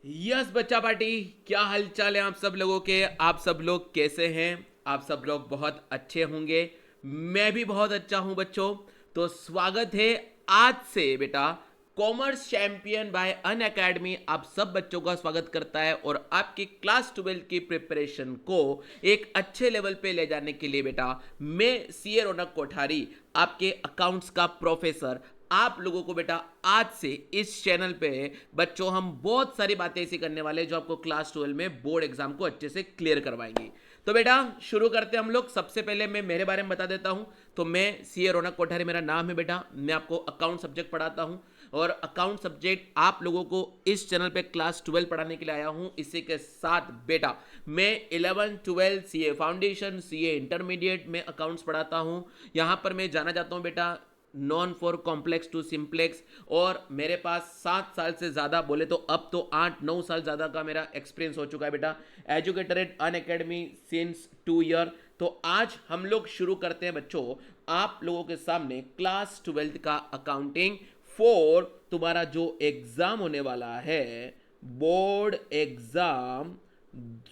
Yes बच्चा party, क्या हाल चाल है आप सब लोगों के। आप सब लोग कैसे हैं? आप सब लोग बहुत अच्छे होंगे। मैं भी बहुत अच्छा हूं बच्चों। तो स्वागत है आज से बेटा। कॉमर्स चैंपियन बाय अन अकेडमी आप सब बच्चों का स्वागत करता है और आपकी क्लास 12 की प्रिपरेशन को एक अच्छे लेवल पे ले जाने के लिए बेटा मैं सीए रौनक कोठारी, आपके अकाउंट्स का प्रोफेसर, आप लोगों को बेटा आज से इस चैनल पे बच्चों हम बहुत सारी बातें ऐसी करने वाले हैं जो आपको क्लास 12 में बोर्ड एग्जाम को अच्छे से क्लियर करवाएंगी। तो बेटा शुरू करते हैं हम लोग। सबसे पहले मैं मेरे बारे में बता देता हूं। तो मैं सीए रौनक कोठारी मेरा नाम है बेटा। मैं आपको अकाउंट सब्जेक्ट पढ़ाता हूं और अकाउंट सब्जेक्ट आप लोगों को इस चैनल पे क्लास 12 पढ़ाने के लिए आया हूं। इसी के साथ बेटा मैं 11 12 सीए फाउंडेशन, सीए इंटरमीडिएट में अकाउंट्स पढ़ाता हूं। यहां पर मैं जाना चाहता हूं बेटा non for complex to simplex. और मेरे पास 7 साल से ज़्यादा, बोले तो अब तो 8 9 साल ज़्यादा का मेरा एक्सपीरियंस हो चुका है बेटा। Educator at Unacademy since 2 year. तो आज हम लोग शुरू करते हैं बच्चों आप लोगों के सामने क्लास 12 का अकाउंटिंग फोर। तुम्हारा जो एग्जाम होने वाला है बोर्ड एग्जाम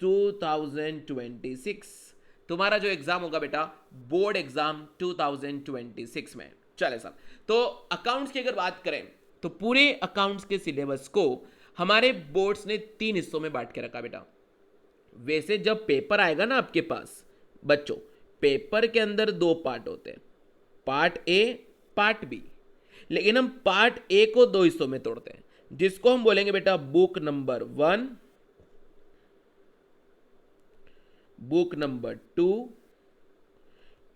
2026, तुम्हारा जो एग्जाम होगा बेटा बोर्ड एग्जाम 2026 में। चले साहब, तो अकाउंट्स की अगर बात करें तो पूरे अकाउंट्स के सिलेबस को हमारे बोर्ड्स ने 3 हिस्सों में बांट के रखा बेटा। वैसे जब पेपर आएगा ना आपके पास बच्चों, पेपर के अंदर 2 पार्ट होते हैं, पार्ट ए, पार्ट बी। लेकिन हम पार्ट ए को 2 हिस्सों में तोड़ते हैं, जिसको हम बोलेंगे बेटा book number 1, book number 2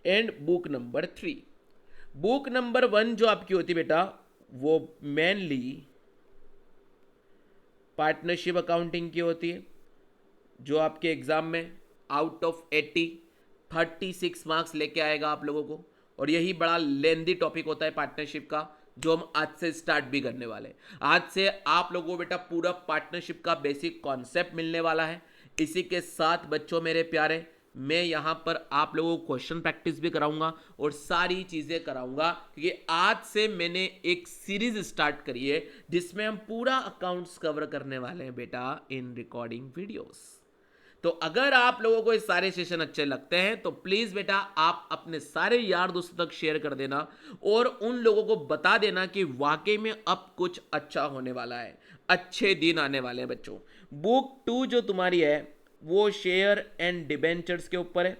and book number 3। Book number 1 जो आपकी होती है बेटा वो मेनली पार्टनरशिप अकाउंटिंग की होती है, जो आपके एग्जाम में आउट ऑफ 80 36 मार्क्स लेके आएगा आप लोगों को। और यही बड़ा लेंदी टॉपिक होता है पार्टनरशिप का, जो हम आज से स्टार्ट भी करने वाले हैं। आज से आप लोगों को बेटा पूरा पार्टनरशिप का बेसिक कॉन्सेप्ट मिलने वाला है। इसी के साथ बच्चों मेरे प्यारे, मैं यहाँ पर आप लोगों को क्वेश्चन प्रैक्टिस भी कराऊंगा और सारी चीज़ें कराऊंगा, क्योंकि आज से मैंने एक सीरीज स्टार्ट करी है जिसमें हम पूरा अकाउंट्स कवर करने वाले हैं बेटा इन रिकॉर्डिंग वीडियोस। तो अगर आप लोगों को ये सारे सेशन अच्छे लगते हैं तो प्लीज बेटा आप अपने सारे यार दोस्तों तक शेयर कर देना और उन लोगों को बता देना कि वाकई में अब कुछ अच्छा होने वाला है, अच्छे दिन आने वाले हैं बच्चों। बुक 2 जो तुम्हारी है वो शेयर एंड डिबेंचर्स के ऊपर है,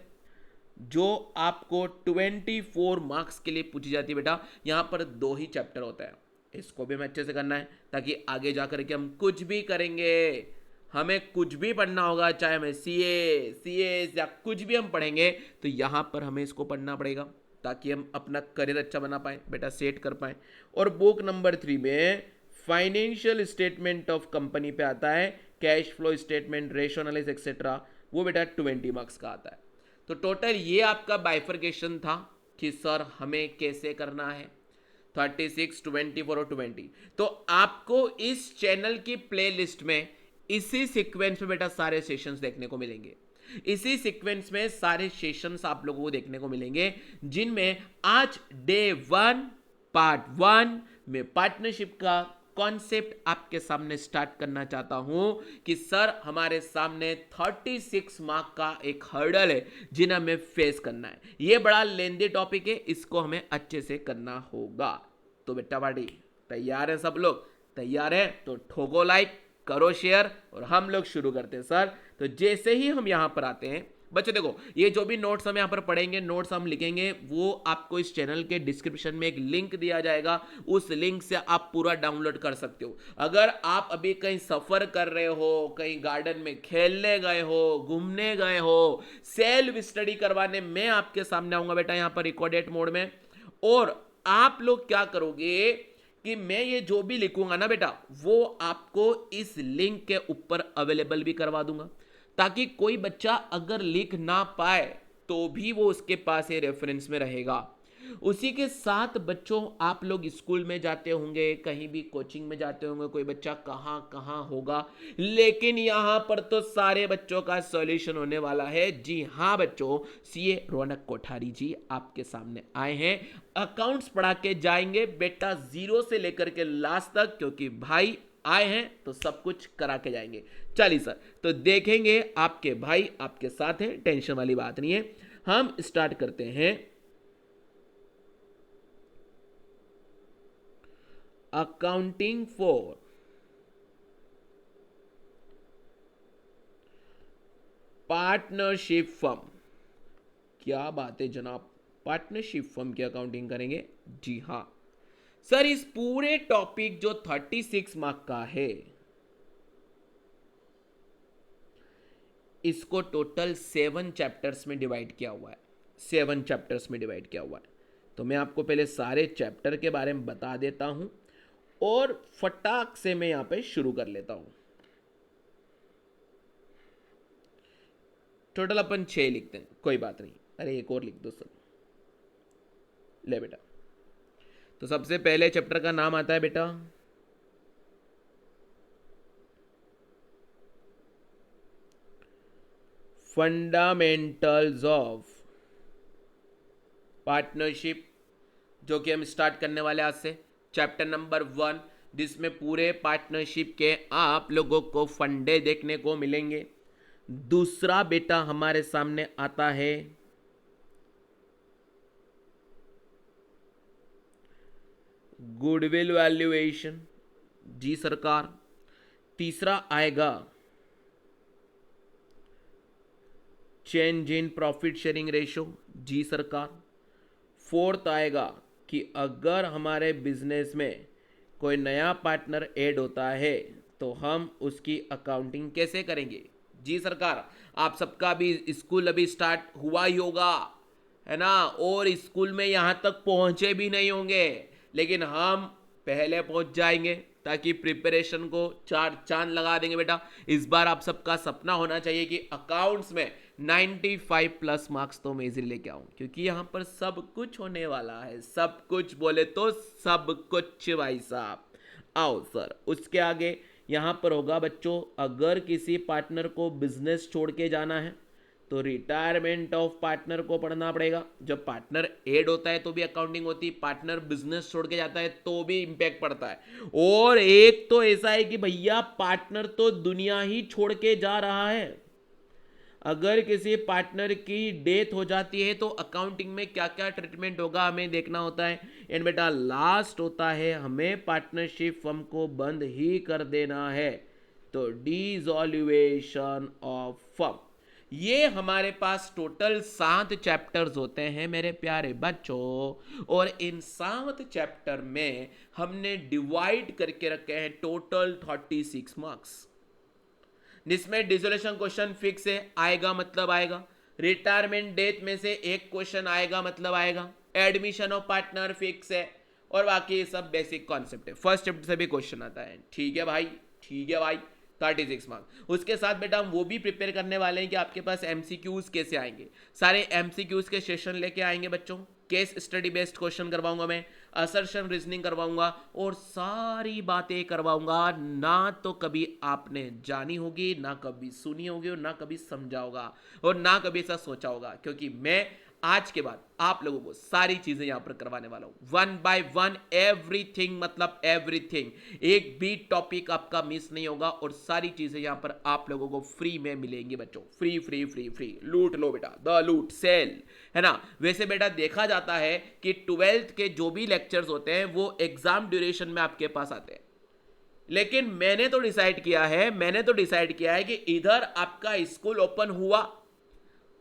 जो आपको 24 मार्क्स के लिए पूछी जाती है बेटा। यहां पर 2 ही चैप्टर होता है, इसको भी हमें अच्छे से करना है ताकि आगे जाकर के हम कुछ भी करेंगे, हमें कुछ भी पढ़ना होगा, चाहे हमें सीए या कुछ भी हम पढ़ेंगे तो यहाँ पर हमें इसको पढ़ना पड़ेगा ताकि हम अपना करियर अच्छा बना पाए बेटा, सेट कर पाए। और बुक नंबर 3 में फाइनेंशियल स्टेटमेंट ऑफ कंपनी पे आता है, cash flow statement, ratio analysis etcetera, वो बेटा 20 मार्क्स का आता है। तो टोटल ये आपका बाइफर्केशन था कि सर हमें कैसे करना है 36 24 और 20। तो आपको इस चैनल की प्लेलिस्ट में इसी सीक्वेंस में बेटा सारे सेशंस देखने को मिलेंगे। इसी सीक्वेंस में सारे सेशंस आप लोगों को देखने को मिलेंगे, जिनमें आज डे 1 पार्ट 1 में पार्टनरशिप का कॉन्सेप्ट आपके सामने स्टार्ट करना चाहता हूं कि सर हमारे सामने 36 मार्क का एक हर्डल है जिन्हें हमें फेस करना है। यह बड़ा लेंदी टॉपिक है, इसको हमें अच्छे से करना होगा। तो बेटा बाड़ी तैयार है? सब लोग तैयार है तो ठोको लाइक, करो शेयर और हम लोग शुरू करते हैं सर। तो जैसे ही हम यहां पर आते हैं बच्चों, देखो ये जो भी नोट्स हम यहाँ पर पढ़ेंगे, नोट्स हम लिखेंगे, वो आपको इस चैनल के डिस्क्रिप्शन में एक लिंक दिया जाएगा, उस लिंक से आप पूरा डाउनलोड कर सकते हो। अगर आप अभी कहीं सफर कर रहे हो, कहीं गार्डन में खेलने गए हो, घूमने गए हो, सेल्फ स्टडी करवाने मैं आपके सामने आऊंगा बेटा यहाँ पर रिकॉर्डेड मोड में। और आप लोग क्या करोगे कि मैं ये जो भी लिखूंगा ना बेटा वो आपको इस लिंक के ऊपर अवेलेबल भी करवा दूंगा, ताकि कोई बच्चा अगर लिख ना पाए तो भी वो उसके पास ये रेफरेंस में रहेगा। उसी के साथ बच्चों आप लोग स्कूल में जाते होंगे, कहीं भी कोचिंग में जाते होंगे, कोई बच्चा कहाँ कहाँ होगा, लेकिन यहाँ पर तो सारे बच्चों का सॉल्यूशन होने वाला है। जी हाँ बच्चों, सीए रौनक कोठारी जी आपके सामने आए हैं, अकाउंट्स पढ़ा के जाएंगे बेटा 0 से लेकर के लास्ट तक, क्योंकि भाई आए हैं तो सब कुछ करा के जाएंगे। चलिए सर, तो देखेंगे आपके भाई आपके साथ हैं, टेंशन वाली बात नहीं है। हम स्टार्ट करते हैं अकाउंटिंग फॉर पार्टनरशिप फर्म। क्या बात है जनाब, पार्टनरशिप फर्म की अकाउंटिंग करेंगे? जी हाँ सर। इस पूरे टॉपिक जो 36 मार्क का है, इसको टोटल 7 चैप्टर्स में डिवाइड किया हुआ है। 7 चैप्टर्स में डिवाइड किया हुआ है। तो मैं आपको पहले सारे चैप्टर के बारे में बता देता हूं और फटाक से मैं यहां पे शुरू कर लेता हूं। टोटल अपन 6 लिखते हैं, कोई बात नहीं। अरे एक और लिख दो सर, ले बेटा। तो सबसे पहले चैप्टर का नाम आता है बेटा फंडामेंटल्स ऑफ पार्टनरशिप, जो कि हम स्टार्ट करने वाले आज से। चैप्टर नंबर 1, जिसमें पूरे पार्टनरशिप के आप लोगों को फंडे देखने को मिलेंगे। दूसरा बेटा हमारे सामने आता है गुडविल वैल्यूएशन, जी सरकार। तीसरा आएगा change in profit sharing ratio, जी सरकार। फोर्थ आएगा कि अगर हमारे बिजनेस में कोई नया पार्टनर ऐड होता है तो हम उसकी अकाउंटिंग कैसे करेंगे, जी सरकार। आप सबका भी स्कूल अभी स्टार्ट हुआ ही होगा, है ना, और स्कूल में यहाँ तक पहुँचे भी नहीं होंगे, लेकिन हम पहले पहुँच जाएंगे ताकि प्रिपरेशन को चार चांद लगा देंगे बेटा। इस बार आप सबका सपना होना चाहिए कि अकाउंट्स में 95 प्लस मार्क्स तो मैं इजीली लेके आऊं, क्योंकि यहाँ पर सब कुछ होने वाला है। सब कुछ बोले तो सब कुछ भाई साहब। आओ सर, उसके आगे यहाँ पर होगा बच्चों, अगर किसी पार्टनर को बिजनेस छोड़ के जाना है तो रिटायरमेंट ऑफ पार्टनर को पढ़ना पड़ेगा। जब पार्टनर ऐड होता है तो भी अकाउंटिंग होती है, पार्टनर बिजनेस छोड़ के जाता है तो भी इंपैक्ट पड़ता है। और एक तो ऐसा है कि भैया पार्टनर तो दुनिया ही छोड़ के जा रहा है। अगर किसी पार्टनर की डेथ हो जाती है तो अकाउंटिंग में क्या क्या ट्रीटमेंट होगा हमें देखना होता है। एंड बेटा लास्ट होता है, हमें पार्टनरशिप फर्म को बंद ही कर देना है, तो डिसॉल्यूशन ऑफ फर्म। ये हमारे पास टोटल 7 चैप्टर्स होते हैं मेरे प्यारे बच्चों, और इन 7 चैप्टर में हमने डिवाइड करके रखे हैं टोटल 36 मार्क्स, जिसमें डिसोल्यूशन क्वेश्चन फिक्स है, आएगा मतलब आएगा। रिटायरमेंट डेथ में से एक क्वेश्चन आएगा मतलब आएगा। एडमिशन ऑफ पार्टनर फिक्स है, और बाकी ये सब बेसिक कॉन्सेप्ट है। फर्स्ट चैप्टर से भी क्वेश्चन आता है, ठीक है भाई, ठीक है भाई। 36 मार्क्स। उसके साथ बेटा हम वो भी प्रिपेयर करने वाले हैं कि आपके पास एमसीक्यूज कैसे आएंगे। सारे एमसीक्यूज के सेशन लेके आएंगे बच्चों। केस स्टडी बेस्ड क्वेश्चन करवाऊंगा मैं, असर्शन रीजनिंग करवाऊंगा, और सारी बातें करवाऊंगा। ना तो कभी आपने जानी होगी, ना कभी सुनी होगी, और ना कभी समझा होगा, और ना कभी ऐसा सोचा होगा, क्योंकि मैं आज के बाद आप लोगों को सारी चीजें यहां पर करवाने वाला हूं, 1 by 1 एवरीथिंग, मतलब एवरीथिंग। एक भी टॉपिक आपका मिस नहीं होगा, और सारी चीजें यहां पर आप लोगों को फ्री में मिलेंगी बच्चों। फ्री फ्री फ्री फ्री, लूट लो बेटा, द लूट सेल, है ना। वैसे बेटा देखा जाता है कि 12th के जो भी लेक्चर्स होते हैं वो एग्जाम ड्यूरेशन में आपके पास आते हैं, लेकिन मैंने तो डिसाइड किया है कि इधर आपका स्कूल ओपन हुआ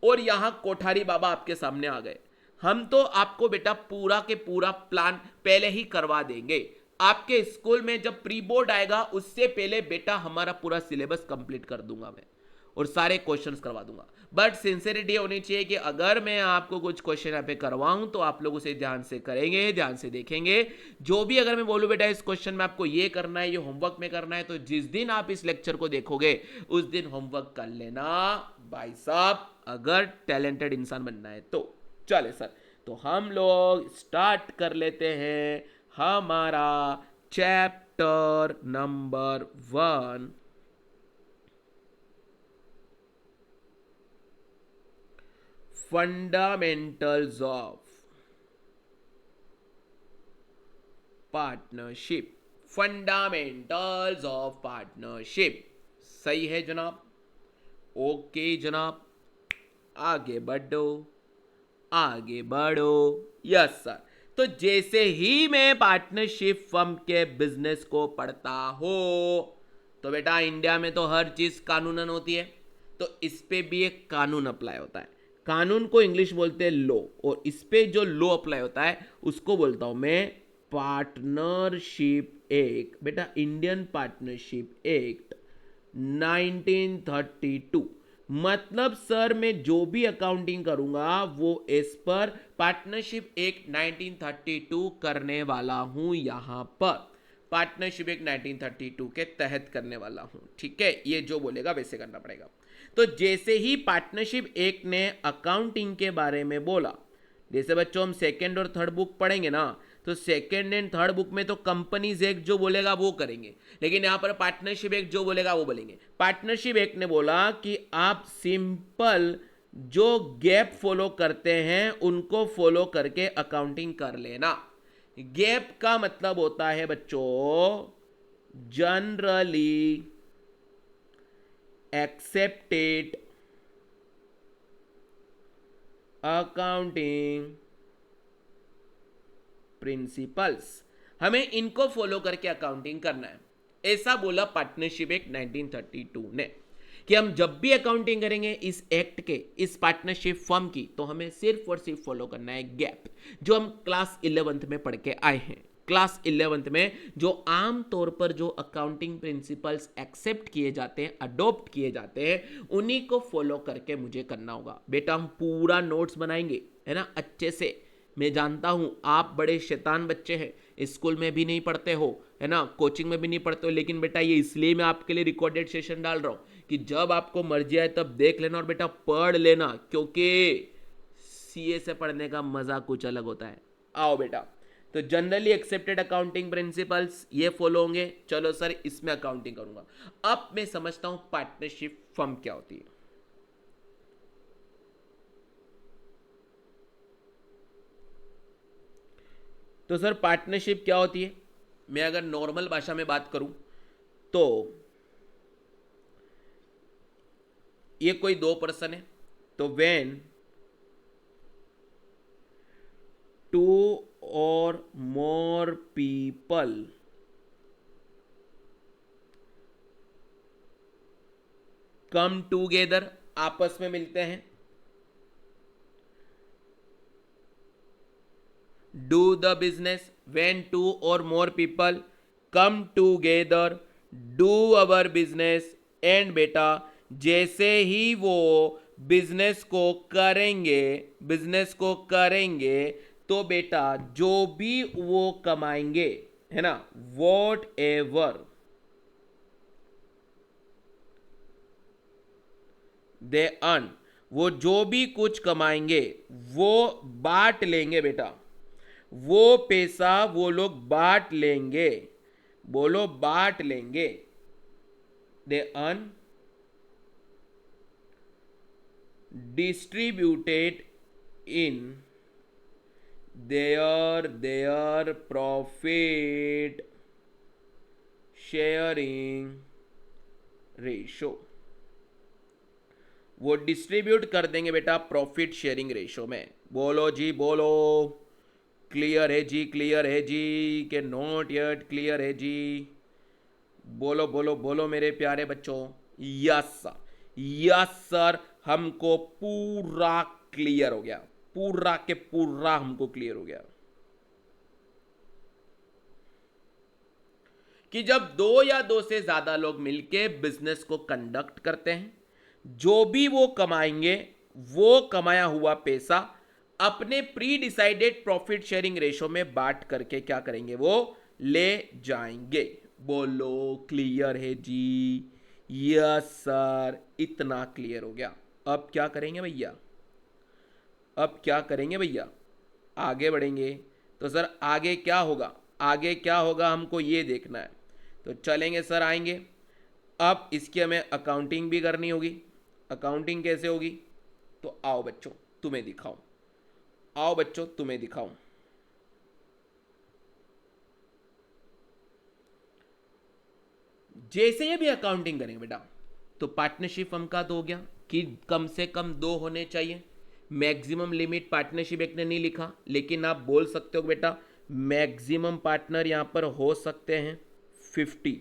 और यहां कोठारी बाबा आपके सामने आ गए। हम तो आपको बेटा पूरा के पूरा प्लान पहले ही करवा देंगे। आपके स्कूल में जब प्री बोर्ड आएगा उससे पहले बेटा हमारा पूरा सिलेबस कंप्लीट कर दूंगा मैं, और सारे क्वेश्चंस करवा दूंगा। बट सिंसियरिटी होनी चाहिए कि अगर मैं आपको कुछ क्वेश्चन यहाँ पे करवाऊं तो आप लोग उसे ध्यान से करेंगे, ध्यान से देखेंगे। जो भी अगर मैं बोलूं बेटा इस क्वेश्चन में आपको ये करना है, ये होमवर्क में करना है, तो जिस दिन आप इस लेक्चर को देखोगे उस दिन होमवर्क कर लेना भाई साहब, अगर टैलेंटेड इंसान बनना है तो। चले सर, तो हम लोग स्टार्ट कर लेते हैं हमारा chapter number 1, fundamentals of partnership fundamentals of partnership. सही है जनाब। ओके जनाब, आगे बढ़ो, आगे बढ़ो। Yes sir. तो जैसे ही मैं पार्टनरशिप फर्म के बिजनेस को पढ़ता हो, तो बेटा इंडिया में तो हर चीज कानूनन होती है, तो इस पे भी एक कानून अप्लाई होता है। कानून को इंग्लिश बोलते हैं लॉ, और इस पे जो लॉ अप्लाई होता है उसको बोलता हूं मैं पार्टनरशिप एक्ट। बेटा इंडियन पार्टनरशिप एक्ट 1932। मतलब सर मैं जो भी अकाउंटिंग करूंगा वो इस पर पार्टनरशिप एक्ट 1932 करने वाला हूं। यहां पर पार्टनरशिप एक्ट 1932 के तहत करने वाला हूं। ठीक है, ये जो बोलेगा वैसे करना पड़ेगा। तो जैसे ही पार्टनरशिप एक्ट ने अकाउंटिंग के बारे में बोला, जैसे बच्चों हम सेकेंड और थर्ड बुक पढ़ेंगे ना, तो सेकेंड एंड थर्ड बुक में तो कंपनीज एक्ट जो बोलेगा वो करेंगे, लेकिन यहां पर पार्टनरशिप एक्ट जो बोलेगा वो बोलेंगे। पार्टनरशिप एक्ट ने बोला कि आप सिंपल जो गैप फॉलो करते हैं उनको फॉलो करके अकाउंटिंग कर लेना। गैप का मतलब होता है बच्चों जनरली एक्सेप्टेड अकाउंटिंग प्रिंसिपल्स, हमें इनको फॉलो करके अकाउंटिंग करना है। ऐसा बोला पार्टनरशिप एक्ट 1932 ने कि हम जब भी अकाउंटिंग करेंगे इस एक्ट के, इस पार्टनरशिप फर्म की, तो हमें सिर्फ और सिर्फ फॉलो करना है गैप, जो हम क्लास 11th में पढ़ के आए हैं। क्लास 11th में जो आम तौर पर जो अकाउंटिंग प्रिंसिपल्स एक्सेप्ट किए जाते हैं, अडॉप्ट किए जाते हैं, उन्हीं को फॉलो करके मुझे करना होगा। बेटा हम पूरा नोट्स बनाएंगे, है ना, अच्छे से। मैं जानता हूं आप बड़े शैतान बच्चे हैं, स्कूल में भी नहीं पढ़ते हो, है ना, कोचिंग में भी नहीं पढ़ते हो, लेकिन बेटा ये इसलिए मैं आपके लिए रिकॉर्डेड सेशन डाल रहा हूं कि जब आपको मर्जी आए तब देख लेना और बेटा पढ़ लेना, क्योंकि सीए से पढ़ने का मजा कुछ अलग होता है। आओ बेटा, तो जनरली एक्सेप्टेड अकाउंटिंग प्रिंसिपल्स ये फॉलो होंगे। चलो सर इसमें अकाउंटिंग करूंगा। अब मैं समझता हूं पार्टनरशिप फर्म क्या होती है। तो सर पार्टनरशिप क्या होती है, मैं अगर नॉर्मल भाषा में बात करूं तो ये कोई दो पर्सन है, तो when two or more people come together, आपस में मिलते हैं, do the business, when two or more people come together do our business, and बेटा जैसे ही वो बिजनेस को करेंगे, बिजनेस को करेंगे, तो बेटा जो भी वो कमाएंगे, है ना, वॉट एवर दे अर्न, वो जो भी कुछ कमाएंगे वो बांट लेंगे बेटा, वो पैसा वो लोग बांट लेंगे। बोलो बांट लेंगे। They earn distributed in their profit sharing ratio, वो डिस्ट्रीब्यूट कर देंगे बेटा प्रॉफिट शेयरिंग रेशो में। बोलो जी बोलो, क्लियर है जी, क्लियर है जी, के नॉट येट क्लियर है जी? बोलो बोलो बोलो मेरे प्यारे बच्चों। यस सर, यस सर, हमको पूरा क्लियर हो गया, पूरा के पूरा हमको क्लियर हो गया कि जब दो या दो से ज्यादा लोग मिलके बिजनेस को कंडक्ट करते हैं, जो भी वो कमाएंगे वो कमाया हुआ पैसा अपने pre decided profit sharing ratio में बांट करके क्या करेंगे, वो ले जाएंगे। बोलो क्लियर है जी? यस सर, इतना क्लियर हो गया। अब क्या करेंगे भैया, अब क्या करेंगे भैया, आगे बढ़ेंगे। तो सर आगे क्या होगा, आगे क्या होगा हमको ये देखना है। तो चलेंगे सर, आएंगे। अब इसकी हमें अकाउंटिंग भी करनी होगी। अकाउंटिंग कैसे होगी, तो आओ बच्चों तुम्हें दिखाऊं, आओ बच्चों तुम्हें दिखाऊं। जैसे ये भी अकाउंटिंग करेंगे बेटा, तो पार्टनरशिप फर्म का तो हो गया कि कम से कम 2 होने चाहिए। मैक्सिमम लिमिट पार्टनरशिप एक्ट ने नहीं लिखा, लेकिन आप बोल सकते हो बेटा मैक्सिमम पार्टनर यहां पर हो सकते हैं 50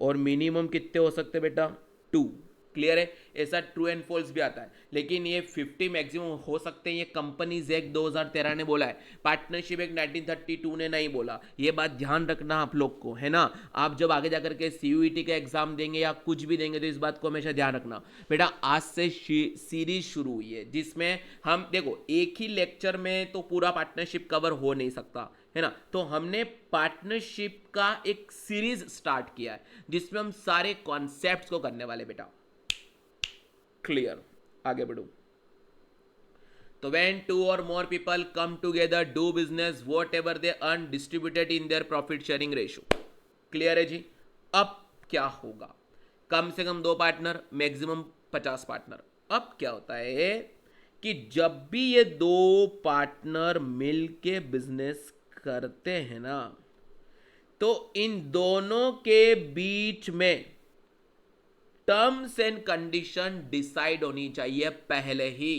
और मिनिमम कितने हो सकते हैं बेटा 2। क्लियर है? ऐसा ट्रू एंड फॉल्स भी आता है, लेकिन ये 50 मैक्सिमम हो सकते हैं, ये कंपनीज एक्ट 2013 ने बोला है, पार्टनरशिप एक्ट 1932 ने नहीं बोला। ये बात ध्यान रखना आप लोग को, है ना। आप जब आगे जाकर के सीयूईटी का एग्जाम देंगे या कुछ भी देंगे तो इस बात को हमेशा ध्यान रखना बेटा। आज से सीरीज शुरू हुई है जिसमें हम देखो एक ही लेक्चर में तो पूरा पार्टनरशिप कवर हो नहीं सकता, है ना। तो हमने पार्टनरशिप का एक सीरीज स्टार्ट किया है जिसमें हम सारे कॉन्सेप्ट्स को करने वाले बेटा। क्लियर? आगे बढ़ो। तो when two or more people come together do business whatever they earn distributed in their profit sharing ratio। Clear है जी? अब क्या होगा? कम से कम 2 पार्टनर, मैक्सिमम 50 पार्टनर। अब क्या होता है कि जब भी ये 2 पार्टनर मिलके बिजनेस करते हैं ना, तो इन दोनों के बीच में टर्म्स एंड कंडीशन डिसाइड होनी चाहिए पहले ही।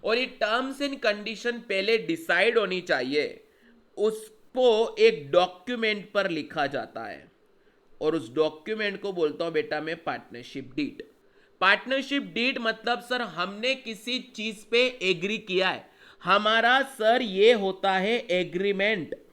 और ये टर्म्स एंड कंडीशन पहले डिसाइड होनी चाहिए, उसको एक डॉक्यूमेंट पर लिखा जाता है और उस डॉक्यूमेंट को बोलता हूं बेटा मैं पार्टनरशिप डीड। पार्टनरशिप डीड मतलब सर हमने किसी चीज पे एग्री किया है, हमारा सर ये होता है एग्रीमेंट।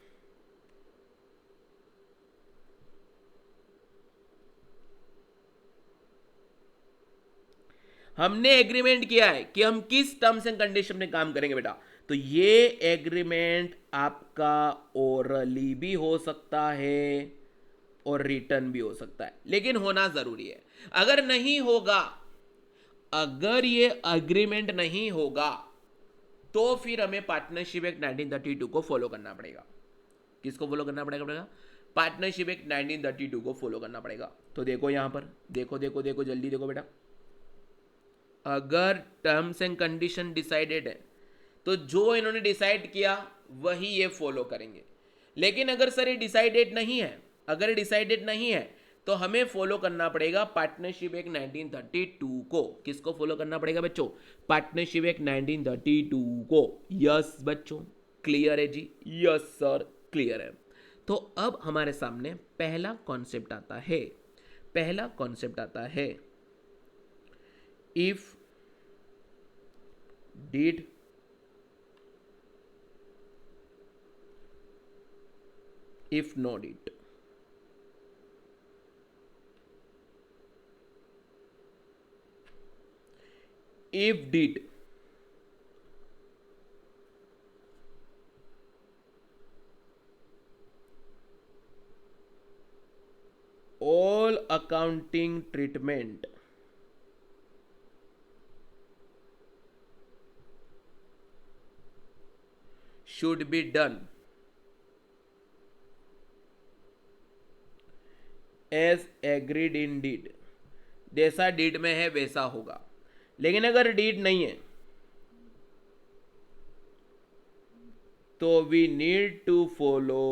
हमने एग्रीमेंट किया है कि हम किस टर्म्स एंड कंडीशन में काम करेंगे बेटा। तो ये एग्रीमेंट आपका ओरली भी हो सकता है और रिटर्न भी हो सकता है, लेकिन होना जरूरी है। अगर नहीं होगा, अगर ये एग्रीमेंट नहीं होगा तो फिर हमें पार्टनरशिप एक्ट 1932 को फॉलो करना पड़ेगा। किसको फॉलो करना पड़ेगा? पार्टनरशिप एक्ट 1932 को फॉलो करना पड़ेगा। तो देखो यहां पर, देखो देखो देखो जल्दी देखो बेटा, अगर टर्म्स एंड कंडीशन डिसाइडेड है तो जो इन्होंने डिसाइड किया वही ये फॉलो करेंगे। लेकिन अगर सर ये डिसाइडेड नहीं है, अगर डिसाइडेड नहीं है तो हमें फॉलो करना पड़ेगा पार्टनरशिप एक्ट 1932 को। किसको फॉलो करना पड़ेगा बच्चों? पार्टनरशिप एक्ट 1932 को। यस बच्चों, क्लियर है जी? यस सर, क्लियर है। तो अब हमारे सामने पहला कॉन्सेप्ट आता है, पहला कॉन्सेप्ट आता है if did if no did। if did all accounting treatment should be done as agreed in deed। जैसा डीड में है वैसा होगा। लेकिन अगर डीड नहीं है तो we need to follow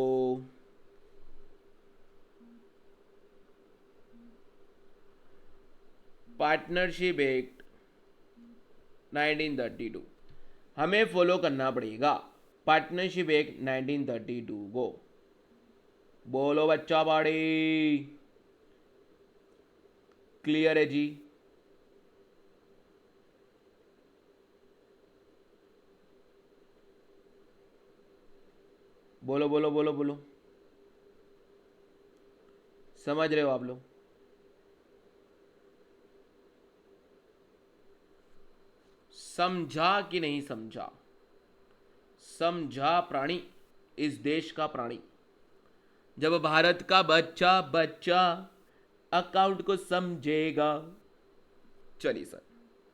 partnership act 1932। हमें फॉलो करना पड़ेगा पार्टनरशिप एक्ट 1932 को। बोलो बच्चा बाड़ी, क्लियर है जी? बोलो बोलो बोलो बोलो, समझ रहे हो आप लोग? समझा कि नहीं समझा? समझा प्राणी, इस देश का प्राणी। जब भारत का बच्चा बच्चा अकाउंट को समझेगा। चलिए सर,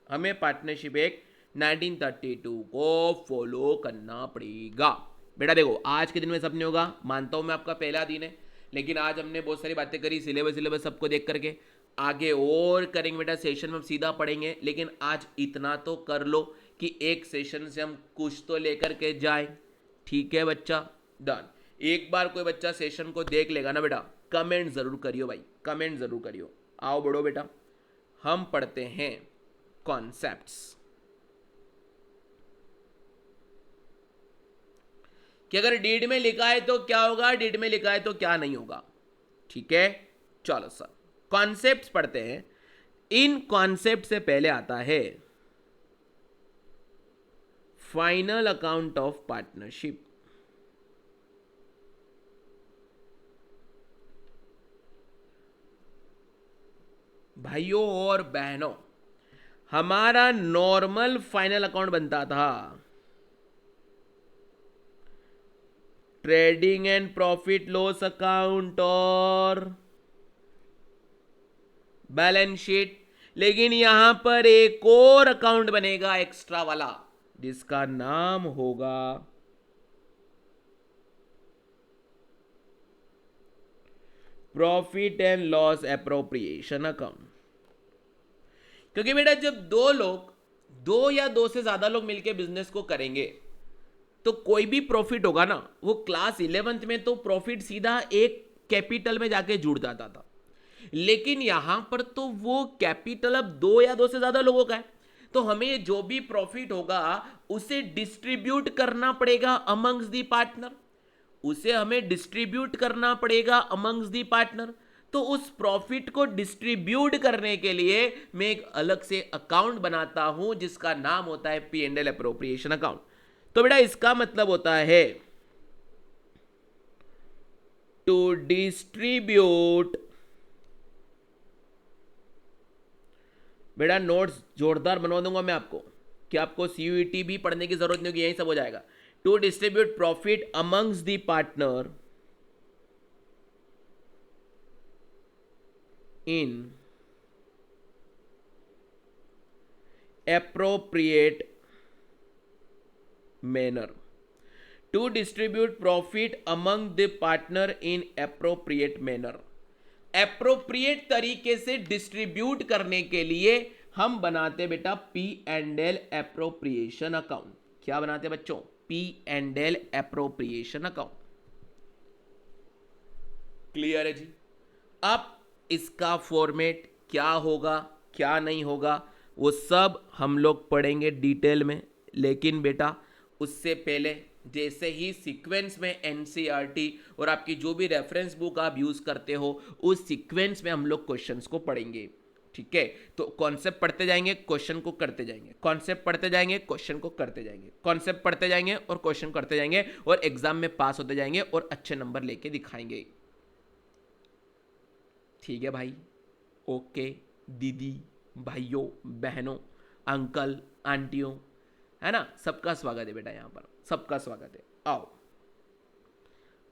हमें पार्टनरशिप एक्ट 1932 को फॉलो करना पड़ेगा। बेटा देखो आज के दिन में सब नहीं होगा, मानता हूं मैं आपका पहला दिन है, लेकिन आज हमने बहुत सारी बातें करी, सिलेबस सबको देख करके आगे और करेंगे बेटा। सेशन में हम सीधा पढ़ेंगे, लेकिन आज इतना तो कर लो कि एक सेशन से हम कुछ तो लेकर के जाए। ठीक है बच्चा, डन। एक बार कोई बच्चा सेशन को देख लेगा ना बेटा, कमेंट जरूर करियो भाई, कमेंट जरूर करियो। आओ बढ़ो बेटा, हम पढ़ते हैं कॉन्सेप्ट्स कि अगर डीड में लिखा है तो क्या होगा, डीड में लिखा है तो क्या नहीं होगा। ठीक है, चलो सर कॉन्सेप्ट्स पढ़ते हैं। इन कॉन्सेप्ट से पहले आता है फाइनल अकाउंट ऑफ पार्टनरशिप। भाइयों और बहनों, हमारा नॉर्मल फाइनल अकाउंट बनता था trading and profit loss account और बैलेंस शीट, लेकिन यहां पर एक और अकाउंट बनेगा एक्स्ट्रा वाला, जिसका नाम होगा profit and loss appropriation account. क्योंकि बेटा जब दो लोग, दो या दो से ज्यादा लोग मिलकर बिजनेस को करेंगे तो कोई भी प्रॉफिट होगा ना, वो क्लास 11th में तो प्रॉफिट सीधा एक कैपिटल में जाके जुड़ जाता था, लेकिन यहां पर तो वो कैपिटल अब दो या दो से ज्यादा लोगों का है, तो हमें जो भी प्रॉफिट होगा उसे डिस्ट्रीब्यूट करना पड़ेगा अमंग्स दी पार्टनर, उसे हमें डिस्ट्रीब्यूट करना पड़ेगा अमंग्स दी पार्टनर। तो उस प्रॉफिट को डिस्ट्रीब्यूट करने के लिए मैं एक अलग से अकाउंट बनाता हूं जिसका नाम होता है P and L appropriation account. तो बेटा इसका मतलब होता है टू डिस्ट्रीब्यूट, बेटा नोट्स जोरदार बनवा दूंगा मैं आपको कि आपको सीयूईटी भी पढ़ने की जरूरत नहीं होगी, यही सब हो जाएगा। To distribute profit amongst the partner in appropriate manner, to distribute profit among the partner in appropriate manner। Appropriate तरीके से डिस्ट्रीब्यूट करने के लिए हम बनाते बेटा P and L appropriation account. क्या बनाते बच्चों? P and L appropriation account. Clear है जी? अब इसका फॉर्मेट क्या होगा क्या नहीं होगा वो सब हम लोग पढ़ेंगे डिटेल में, लेकिन बेटा उससे पहले जैसे ही सीक्वेंस में एनसीईआरटी और आपकी जो भी रेफरेंस बुक आप यूज करते हो उस सीक्वेंस में हम लोग क्वेश्चंस को पढ़ेंगे। ठीक है, तो कॉन्सेप्ट पढ़ते जाएंगे, क्वेश्चन को करते जाएंगे, कॉन्सेप्ट पढ़ते जाएंगे, क्वेश्चन को करते जाएंगे, कॉन्सेप्ट पढ़ते जाएंगे और क्वेश्चन करते जाएंगे, और एग्जाम में पास होते जाएंगे और अच्छे नंबर लेके दिखाएंगे। ठीक है भाई? ओके दीदी, भाइयों, बहनों, अंकल, आंटियों, है ना, सबका स्वागत है बेटा, यहां पर सबका स्वागत है। आओ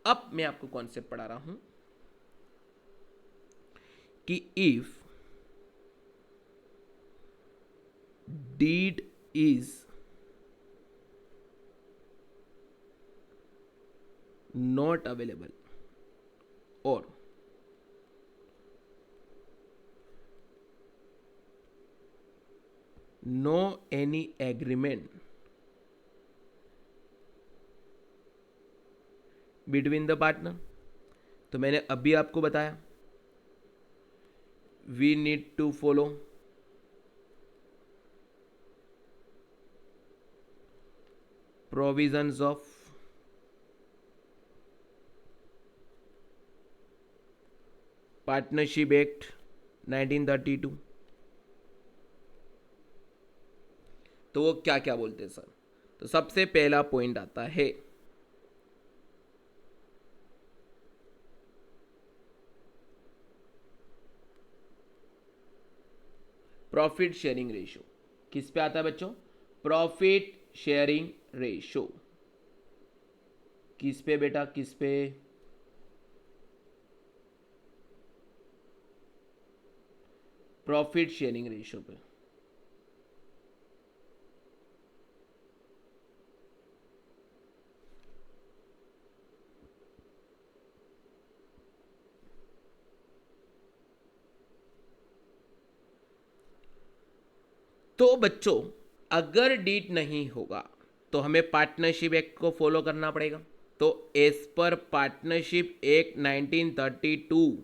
अब मैं आपको कॉन्सेप्ट पढ़ा रहा हूं कि if deed is not available और no any agreement between the partner, तो मैंने अभी आपको बताया we need to follow provisions of partnership act 1932। तो वो क्या क्या बोलते हैं सर? तो सबसे पहला पॉइंट आता है प्रॉफिट शेयरिंग रेशियो। किस पे आता है बच्चों? Profit sharing ratio. किस पे बेटा, किस पे? प्रॉफिट शेयरिंग रेशियो पे। तो बच्चों अगर डीट नहीं होगा तो हमें पार्टनरशिप एक्ट को फॉलो करना पड़ेगा। तो as per partnership act 1932,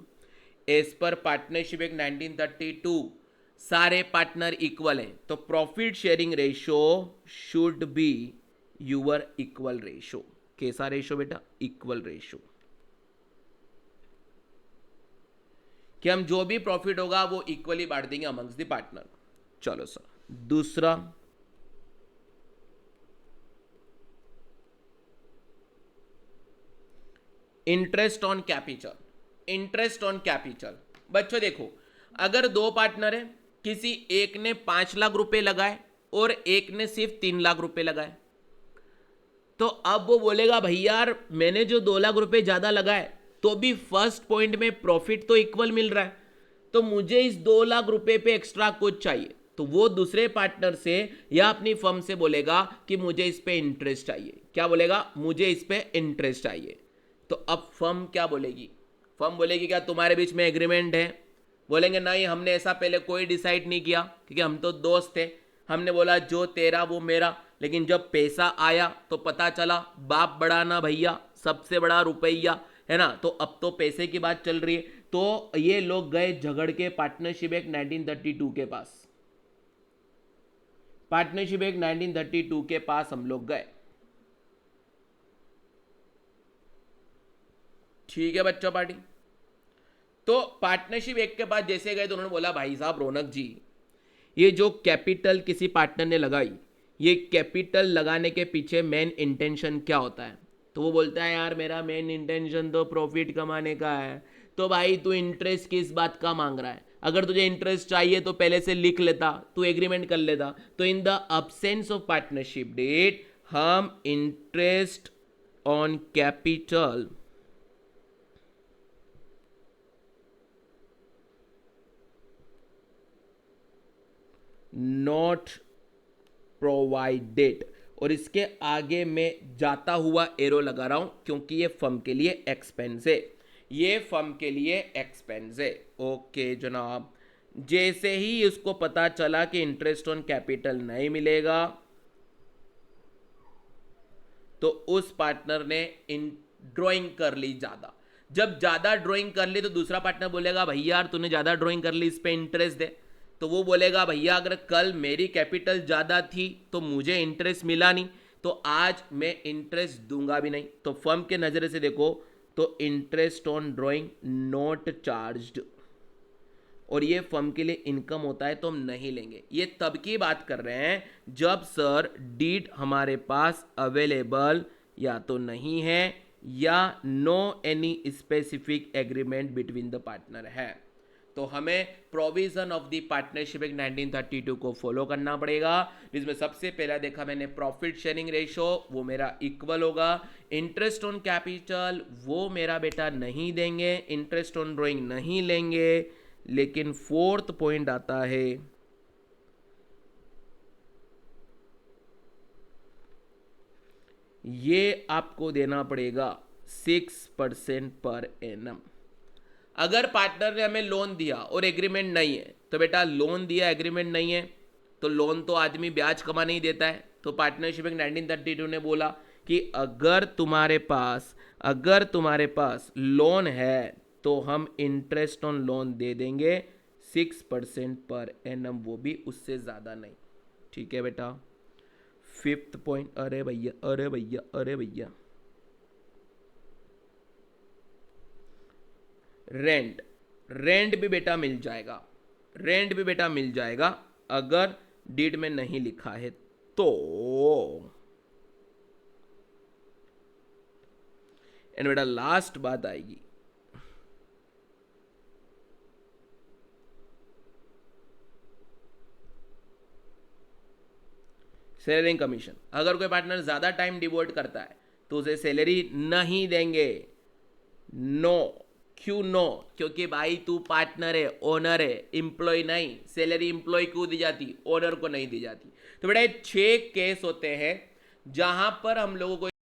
as per partnership act 1932 सारे पार्टनर इक्वल हैं, तो profit sharing ratio should be your equal ratio. कैसा रेशो बेटा? इक्वल रेशो, कि हम जो भी प्रॉफिट होगा वो इक्वली बांट देंगे अमंग्स द पार्टनर। चलो सर, दूसरा interest on capital. Interest on capital बच्चों देखो, अगर दो पार्टनर है, किसी एक ने 5 लाख रुपए लगाए और एक ने सिर्फ 3 लाख रुपए लगाए, तो अब वो बोलेगा भाई यार मैंने जो 2 लाख रुपए ज्यादा लगाए तो भी फर्स्ट पॉइंट में प्रॉफिट तो इक्वल मिल रहा है, तो मुझे इस 2 लाख रुपए पे एक्स्ट्रा कुछ चाहिए। तो वो दूसरे पार्टनर से या अपनी फर्म से बोलेगा कि मुझे इस पे इंटरेस्ट चाहिए। क्या बोलेगा? मुझे इस पे इंटरेस्ट चाहिए। तो अब फर्म क्या बोलेगी? फर्म बोलेगी क्या तुम्हारे बीच में एग्रीमेंट है? बोलेंगे नहीं, हमने ऐसा पहले कोई डिसाइड नहीं किया, क्योंकि हम तो दोस्त थे, हमने बोला जो तेरा वो मेरा। लेकिन जब पैसा आया तो पता चला बाप बड़ा ना भैया, सबसे बड़ा रुपया है ना, तो अब तो पैसे की बात चल रही है। तो ये लोग गए झगड़ के पार्टनरशिप एक्ट 1932 के पास। पार्टनरशिप एक्ट 1932 के पास हम लोग गए। ठीक है बच्चों पार्टी। तो पार्टनरशिप एक्ट के पास जैसे गए तो उन्होंने बोला भाई साहब रौनक जी, ये जो कैपिटल किसी पार्टनर ने लगाई, ये कैपिटल लगाने के पीछे मेन इंटेंशन क्या होता है? तो वो बोलता है यार मेरा मेन इंटेंशन तो प्रॉफिट कमाने का है। तो भाई तू इंटरेस्ट किस बात का मांग रहा है? अगर तुझे इंटरेस्ट चाहिए तो पहले से लिख लेता, तू एग्रीमेंट कर लेता। तो in the absence of partnership deed हम interest on capital not provided, और इसके आगे मैं जाता हुआ एरो लगा रहा हूं क्योंकि ये फर्म के लिए एक्सपेंस है, ये फर्म के लिए एक्सपेंस है। ओके जनाब, जैसे ही उसको पता चला कि इंटरेस्ट ऑन कैपिटल नहीं मिलेगा तो उस पार्टनर ने ड्राइंग कर ली ज्यादा। जब ज्यादा ड्राइंग कर ली तो दूसरा पार्टनर बोलेगा भैया यार तूने ज्यादा ड्राइंग कर ली, इस पे इंटरेस्ट दे। तो वो बोलेगा भैया अगर कल मेरी कैपिटल ज़्यादा थी तो मुझे इंटरेस्ट मिला नहीं, तो आज मैं इंटरेस्ट दूंगा भी नहीं। तो फर्म के नज़रिए से देखो तो interest on drawing not charged, और ये फर्म के लिए इनकम होता है तो हम नहीं लेंगे। ये तब की बात कर रहे हैं जब सर डीड हमारे पास अवेलेबल या तो नहीं है या no any specific agreement between the partner है। तो हमें provision of the partnership act 1932 को फॉलो करना पड़ेगा, जिसमें सबसे पहला देखा मैंने प्रॉफिट शेयरिंग रेशो, वो मेरा इक्वल होगा। इंटरेस्ट ऑन कैपिटल वो मेरा बेटा नहीं देंगे, इंटरेस्ट ऑन ड्राइंग नहीं लेंगे। लेकिन फोर्थ पॉइंट आता है ये आपको देना पड़ेगा 6% पर एनम। अगर पार्टनर ने हमें लोन दिया और एग्रीमेंट नहीं है, तो बेटा लोन दिया एग्रीमेंट नहीं है तो लोन तो आदमी ब्याज कमा नहीं देता है। तो पार्टनरशिप एक्ट 1932 ने बोला कि अगर तुम्हारे पास लोन है तो हम इंटरेस्ट ऑन लोन दे देंगे 6% पर एनम, वो भी उससे ज़्यादा नहीं। ठीक है बेटा। फिफ्थ पॉइंट, अरे भैया रेंट भी बेटा मिल जाएगा, अगर डीड में नहीं लिखा है तो। एंड बेटा लास्ट बात आएगी सैलरी कमीशन। अगर कोई पार्टनर ज्यादा टाइम डिवोट करता है तो उसे सैलरी नहीं देंगे। नो, क्यों नो? क्योंकि भाई तू पार्टनर है, ओनर है, एम्प्लॉय नहीं। सैलरी एम्प्लॉय को दी जाती, ओनर को नहीं दी जाती। तो बेटा 6 केस होते हैं जहां पर हम लोगों को